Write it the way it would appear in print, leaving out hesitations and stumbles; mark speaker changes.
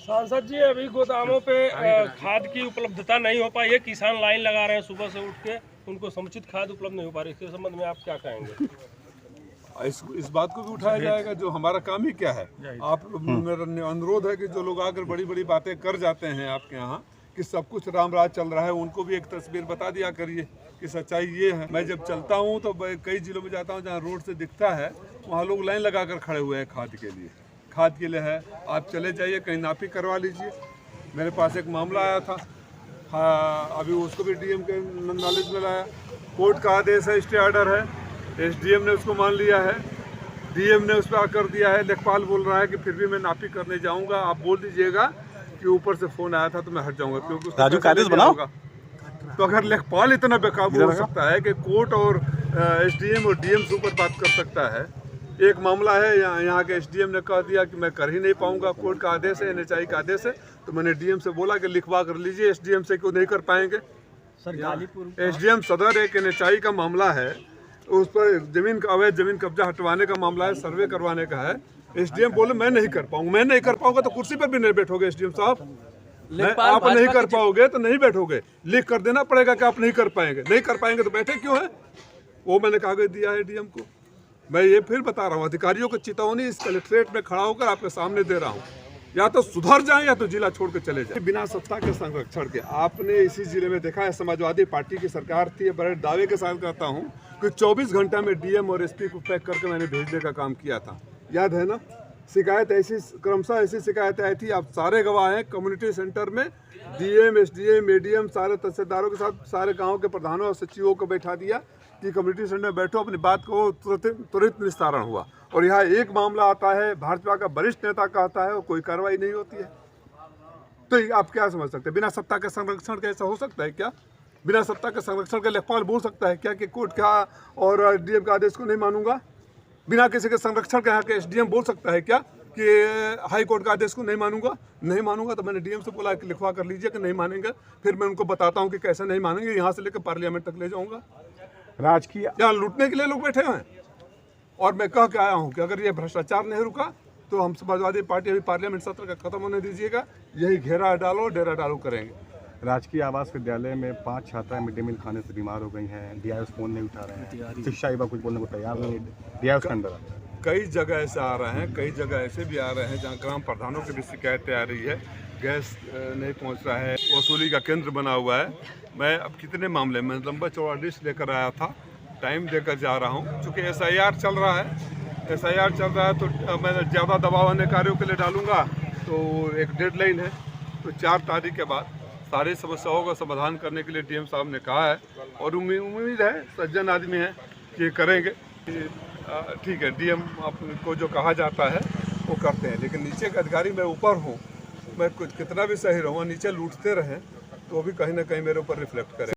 Speaker 1: सांसद जी, अभी गोदामों पे खाद की उपलब्धता नहीं हो पाई है। किसान लाइन लगा रहे हैं सुबह से उठ के, उनको समुचित खाद उपलब्ध नहीं हो पा रही। इसके संबंध में आप क्या कहेंगे?
Speaker 2: इस बात को भी उठाया जाएगा। जो हमारा काम ही क्या है। आप मेरा अनुरोध है कि जो लोग आकर बड़ी बड़ी बातें कर जाते हैं आपके यहाँ कि सब कुछ राम राज चल रहा है, उनको भी एक तस्वीर बता दिया करिए कि सच्चाई ये है। मैं जब चलता हूँ तो कई जिलों में जाता हूँ जहाँ रोड से दिखता है, वहाँ लोग लाइन लगा कर खड़े हुए हैं खाद के लिए है। आप चले जाइए, कहीं नापी करवा लीजिए। मेरे पास एक मामला आया था, हाँ, अभी उसको भी डीएम के नॉलेज में लाया। कोर्ट का आदेश है, स्टे ऑर्डर है, एसडीएम ने उसको मान लिया है, डीएम ने उस पर कर दिया है। लेखपाल बोल रहा है कि फिर भी मैं नापी करने जाऊंगा। आप बोल दीजिएगा कि ऊपर से फोन आया था तो मैं हट जाऊंगा, क्योंकि राजू का आदेश बनाओ। तो अगर लेखपाल इतना बेकाबू हो सकता है कि कोर्ट और एसडीएम और डीएम से ऊपर बात कर सकता है। एक मामला है, यहाँ के एसडीएम ने कह दिया कि मैं कर ही नहीं पाऊंगा, कोर्ट का आदेश है, एनएचआई का आदेश है। तो मैंने डीएम से बोला कि लिखवा कर लीजिए। एसडीएम से क्यों नहीं कर पाएंगे? एसडीएम सदर एक एनएचआई का मामला है, उस पर अवैध जमीन कब्जा हटवाने का मामला है, सर्वे करवाने का है। एसडीएम बोले मैं नहीं कर पाऊंगा। तो कुर्सी पर भी नहीं बैठोगे एसडीएम साहब। आप नहीं कर पाओगे तो नहीं बैठोगे। लिख कर देना पड़ेगा कि आप नहीं कर पाएंगे तो बैठे क्यों है? वो मैंने कागज दिया है डीएम को। मैं ये फिर बता रहा हूँ, अधिकारियों को चेतावनी इस कलेक्ट्रेट में खड़ा होकर आपके सामने दे रहा हूँ। या तो सुधर जाएं या तो जिला छोड़ के चले जाएं। बिना सत्ता के संरक्षण के आपने इसी जिले में देखा है। समाजवादी पार्टी की सरकार थी। बड़े दावे के साथ कहता हूँ कि 24 घंटा में डीएम और एसपी को पैक करके मैंने भेजने का काम किया था। याद है ना? शिकायत ऐसी क्रमशः ऐसी शिकायतें आई थी, आप सारे गवाह हैं। कम्युनिटी सेंटर में डीएम, एसडीएम, एडीएम सारे तहसीलदारों के साथ सारे गाँव के प्रधानों और सचिवों को बैठा दिया कि कम्युनिटी सेंटर में बैठो, अपनी बात को त्वरित निस्तारण हुआ। और यहाँ एक मामला आता है, भाजपा का वरिष्ठ नेता कहता है और कोई कार्रवाई नहीं होती है। तो आप क्या समझ सकते हैं? बिना सत्ता के संरक्षण के ऐसा हो सकता है क्या? बिना सत्ता के संरक्षण के लेखपाल बोल सकता है क्या कि कोर्ट का और डीएम का आदेश को नहीं मानूंगा? बिना किसी के संरक्षण के यहाँ के एसडीएम बोल सकता है क्या कि हाई कोर्ट का आदेश को नहीं मानूंगा? तो मैंने डीएम से बोला कि लिखवा कर लीजिए कि नहीं मानेंगे। फिर मैं उनको बताता हूँ कि कैसे नहीं मानेंगे, यहाँ से लेकर पार्लियामेंट तक ले जाऊँगा। राजकीय यहाँ लूटने के लिए लोग बैठे हैं। और मैं कह के आया हूँ कि अगर ये भ्रष्टाचार नहीं रुका तो हम समाजवादी पार्टी अभी पार्लियामेंट सत्र का खत्म होने दीजिएगा, यही घेरा डालो डेरा डालो करेंगे।
Speaker 3: राजकीय आवास विद्यालय में 5 छात्राएं मिड डे मील खाने से बीमार हो गई हैं। डीआईएस फोन नहीं उठा रहे हैं, शिक्षा विभाग कुछ बोलने को तैयार नहीं। डीआईएस के अंदर
Speaker 2: कई जगह ऐसे आ रहे हैं, कई जगह ऐसे भी आ रहे हैं जहाँ ग्राम प्रधानों की भी शिकायतें आ रही है। गैस नहीं पहुँच रहा है, वसूली का केंद्र बना हुआ है। मैं अब कितने मामले में लंबा चौड़ा लिस्ट लेकर आया था, टाइम देकर जा रहा हूँ। चूँकि एसआईआर चल रहा है तो मैं ज़्यादा दबाव आने कार्यों के लिए डालूंगा तो एक डेडलाइन है। तो 4 तारीख के बाद सारी समस्याओं का समाधान करने के लिए डीएम साहब ने कहा है और उम्मीद है, सज्जन आदमी है, कि करेंगे। ठीक है, डीएम को जो कहा जाता है वो करते हैं, लेकिन नीचे का अधिकारी मैं ऊपर हूँ। मैं कुछ कितना भी सही रहूँ, नीचे लूटते रहें तो भी कहीं ना कहीं मेरे ऊपर रिफ्लेक्ट करें।